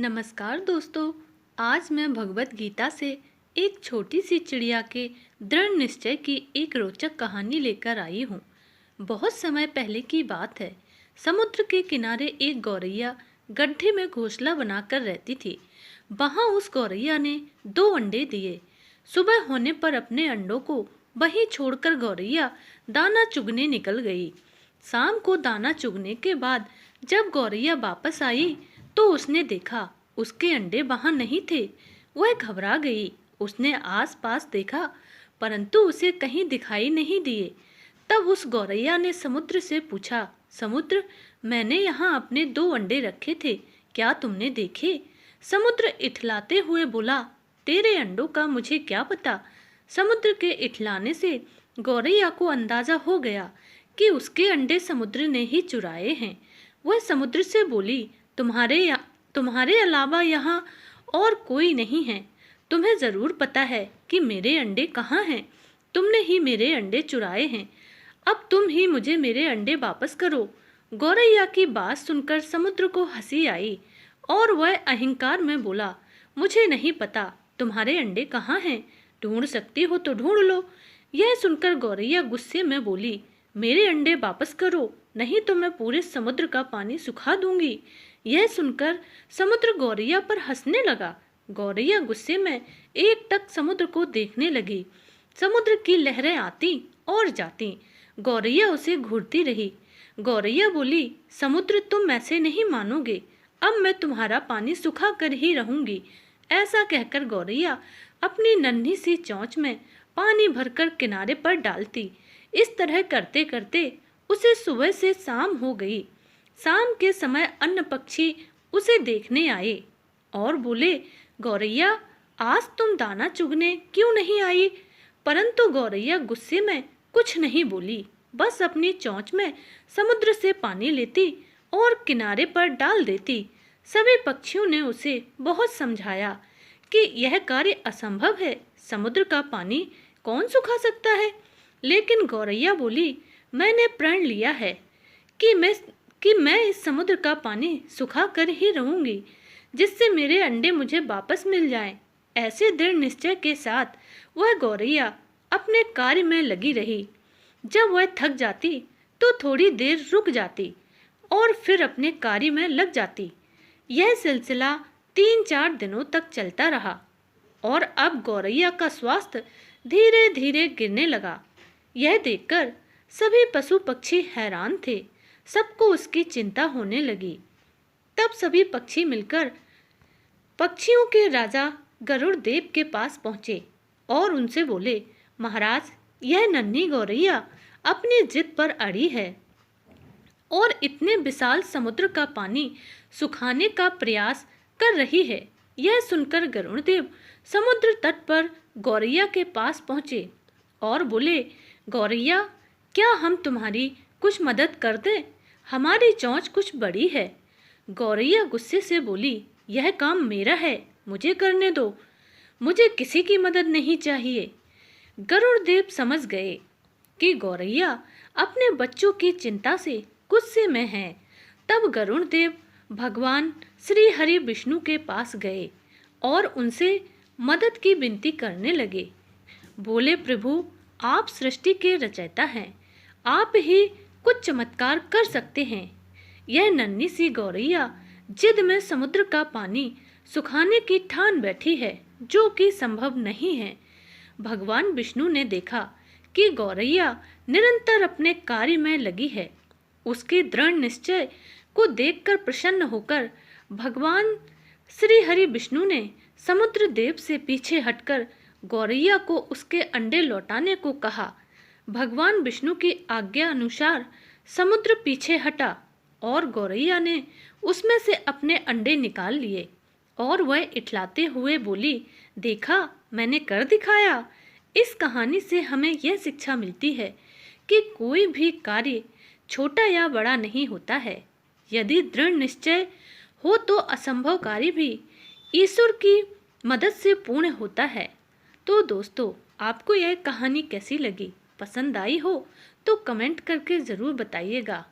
नमस्कार दोस्तों। आज मैं भगवत गीता से एक छोटी सी चिड़िया के दृढ़ निश्चय की एक रोचक कहानी लेकर आई हूँ। बहुत समय पहले की बात है। समुद्र के किनारे एक गौरैया गड्ढे में घोंसला बनाकर रहती थी। वहाँ उस गौरैया ने 2 अंडे दिए। सुबह होने पर अपने अंडों को वहीं छोड़कर गौरैया दाना चुगने निकल गई। शाम को दाना चुगने के बाद जब गौरैया वापस आई तो उसने देखा उसके अंडे वहां नहीं थे। वह घबरा गई। उसने आसपास देखा परंतु उसे कहीं दिखाई नहीं दिए। तब उस गौरैया ने समुद्र से पूछा, समुद्र, मैंने यहाँ अपने 2 अंडे रखे थे, क्या तुमने देखे? समुद्र इठलाते हुए बोला, तेरे अंडों का मुझे क्या पता। समुद्र के इठलाने से गौरैया को अंदाजा हो गया कि उसके अंडे समुद्र ने ही चुराए हैं। वह समुद्र से बोली, तुम्हारे अलावा यहाँ और कोई नहीं है। तुम्हें जरूर पता है कि मेरे अंडे कहाँ हैं। तुमने ही मेरे अंडे चुराए हैं। अब तुम ही मुझे मेरे अंडे वापस करो। गौरैया की बात सुनकर समुद्र को हंसी आई और वह अहंकार में बोला, मुझे नहीं पता तुम्हारे अंडे कहाँ हैं। ढूंढ सकती हो तो ढूंढ लो। यह सुनकर गौरैया गुस्से में बोली, मेरे अंडे वापस करो, नहीं तो मैं पूरे समुद्र का पानी सुखा दूंगी। यह सुनकर समुद्र गौरैया पर हंसने लगा। गौरैया गुस्से में एकटक समुद्र को देखने लगी। समुद्र की लहरें आती और जाती। गौरैया उसे घूरती रही। गौरैया बोली, समुद्र, तुम ऐसे नहीं मानोगे। अब मैं तुम्हारा पानी सुखा कर ही रहूंगी। ऐसा कहकर गौरैया अपनी नन्ही सी चोंच में पानी भरकर किनारे पर डालती। इस तरह करते करते उसे सुबह से शाम हो गई। शाम के समय अन्य पक्षी उसे देखने आए और बोले, गौरैया, आज तुम दाना चुगने क्यों नहीं आई? परंतु गौरैया गुस्से में कुछ नहीं बोली, बस अपनी चोंच में समुद्र से पानी लेती और किनारे पर डाल देती। सभी पक्षियों ने उसे बहुत समझाया कि यह कार्य असंभव है, समुद्र का पानी कौन सुखा सकता है। लेकिन गौरैया बोली, मैंने प्रण लिया है कि मैं इस समुद्र का पानी सुखा कर ही रहूंगी, जिससे मेरे अंडे मुझे वापस मिल जाएं। ऐसे दृढ़ निश्चय के साथ वह गौरैया अपने कार्य में लगी रही। जब वह थक जाती तो थोड़ी देर रुक जाती और फिर अपने कार्य में लग जाती। यह सिलसिला 3-4 दिनों तक चलता रहा और अब गौरैया का स्वास्थ्य धीरे धीरे गिरने लगा। यह देखकर सभी पशु पक्षी हैरान थे। सबको उसकी चिंता होने लगी। तब सभी पक्षी मिलकर पक्षियों के राजा गरुड़ देव के पास पहुंचे और उनसे बोले, महाराज, यह नन्ही गौरैया अपनी जिद पर अड़ी है और इतने विशाल समुद्र का पानी सुखाने का प्रयास कर रही है। यह सुनकर गरुड़ देव समुद्र तट पर गौरैया के पास पहुंचे और बोले, गौरैया, क्या हम तुम्हारी कुछ मदद कर दें? हमारी चोंच कुछ बड़ी है। गौरैया गुस्से से बोली, यह काम मेरा है, मुझे करने दो, मुझे किसी की मदद नहीं चाहिए। गरुड़ देव समझ गए कि गौरैया अपने बच्चों की चिंता से गुस्से में है। तब गरुड़ देव भगवान श्री हरि विष्णु के पास गए और उनसे मदद की विनती करने लगे। बोले, प्रभु, आप सृष्टि के रचयिता हैं, आप ही कुछ चमत्कार कर सकते हैं। यह नन्ही सी गौरैया जिद में समुद्र का पानी सुखाने की ठान बैठी है, जो कि संभव नहीं है। भगवान विष्णु ने देखा कि गौरैया निरंतर अपने कार्य में लगी है। उसके दृढ़ निश्चय को देखकर प्रसन्न होकर भगवान श्री हरि विष्णु ने समुद्र देव से पीछे हटकर गौरैया को उसके अंडे लौटाने को कहा। भगवान विष्णु की आज्ञा अनुसार समुद्र पीछे हटा और गौरैया ने उसमें से अपने अंडे निकाल लिए और वह इठलाते हुए बोली, देखा, मैंने कर दिखाया। इस कहानी से हमें यह शिक्षा मिलती है कि कोई भी कार्य छोटा या बड़ा नहीं होता है। यदि दृढ़ निश्चय हो तो असंभव कार्य भी ईश्वर की मदद से पूर्ण होता है। तो दोस्तों, आपको यह कहानी कैसी लगी? पसंद आई हो तो कमेंट करके ज़रूर बताइएगा।